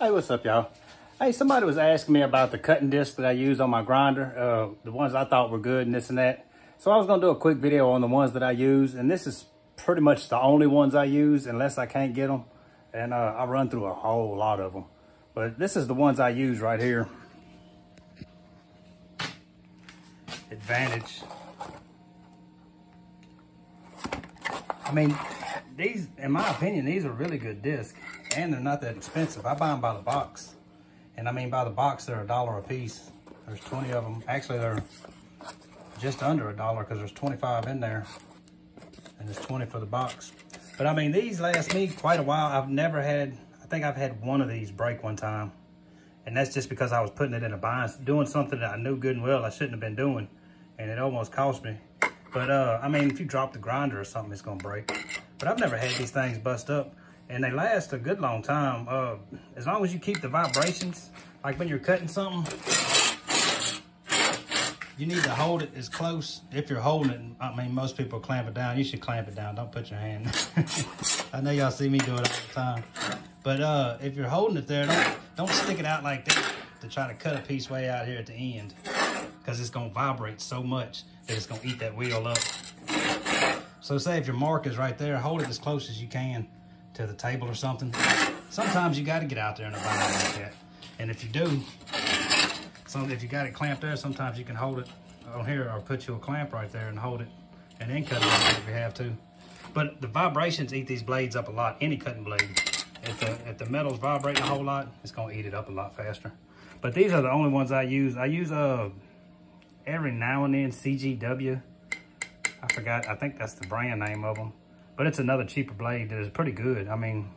Hey, what's up, y'all? Hey, somebody was asking me about the cutting discs that I use on my grinder, the ones I thought were good and this and that. So I was gonna do a quick video on the ones that I use, and this is pretty much the only ones I use unless I can't get them. And I run through a whole lot of them. But this is the ones I use right here. Advantage. I mean, these, in my opinion, these are really good discs, and they're not that expensive. I buy them by the box, and I mean by the box they're $1 a piece. There's 20 of them. Actually, they're just under $1 because there's 25 in there, and there's 20 for the box. But I mean, these last me quite a while. I've never had, I think I've had one of these break one time, and that's just because I was putting it in a bind, doing something that I knew good and well I shouldn't have been doing, and it almost cost me. But I mean, if you drop the grinder or something, it's gonna break. But I've never had these things bust up, and they last a good long time. As long as you keep the vibrations, like when you're cutting something, you need to hold it as close. If you're holding it, I mean, most people clamp it down. You should clamp it down. Don't put your hand. I know y'all see me do it all the time. But if you're holding it there, don't stick it out like this to try to cut a piece way out here at the end, because it's gonna vibrate so much that it's gonna eat that wheel up. So say if your mark is right there, hold it as close as you can to the table or something. Sometimes you gotta get out there in a bind like that. And if you do, if you got it clamped there, sometimes you can hold it on here or put you a clamp right there and hold it and then cut it out if you have to. But the vibrations eat these blades up a lot, any cutting blade. If the metal's vibrating a whole lot, it's gonna eat it up a lot faster. But these are the only ones I use. I use every now and then CGW. I forgot, I think that's the brand name of them. But it's another cheaper blade that is pretty good. I mean,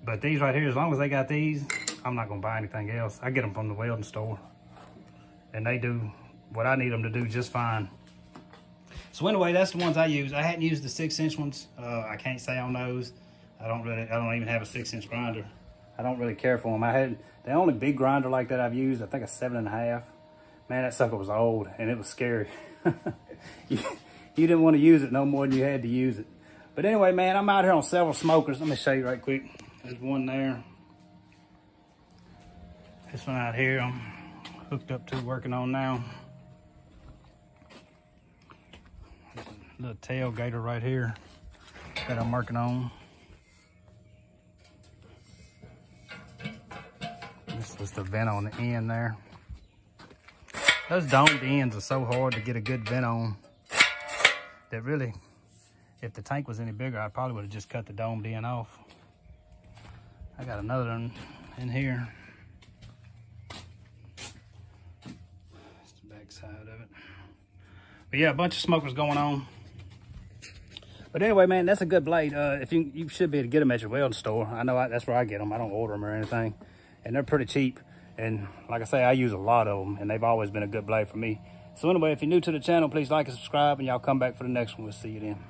but these right here, as long as they got these, I'm not gonna buy anything else. I get them from the welding store, and they do what I need them to do just fine. So anyway, that's the ones I use. I hadn't used the 6-inch ones. I can't say on those. I don't even have a 6-inch grinder. I don't really care for them. I had the only big grinder like that I've used, I think a 7.5. Man, that sucker was old and it was scary. You didn't want to use it no more than you had to use it. But anyway, man, I'm out here on several smokers. Let me show you right quick. There's one there. This one out here I'm hooked up to, working on now. Little tailgater right here that I'm working on. This is the vent on the end there. Those domed ends are so hard to get a good vent on that really, if the tank was any bigger, I probably would have just cut the domed end off. I got another one in here. That's the back side of it. But yeah, a bunch of smokers going on. But anyway, man, that's a good blade. If you should be able to get them at your welding store. I know that's where I get them. I don't order them or anything. And they're pretty cheap. And like I say, I use a lot of them, and they've always been a good blade for me. So anyway, if you're new to the channel, please like and subscribe, and y'all come back for the next one. We'll see you then.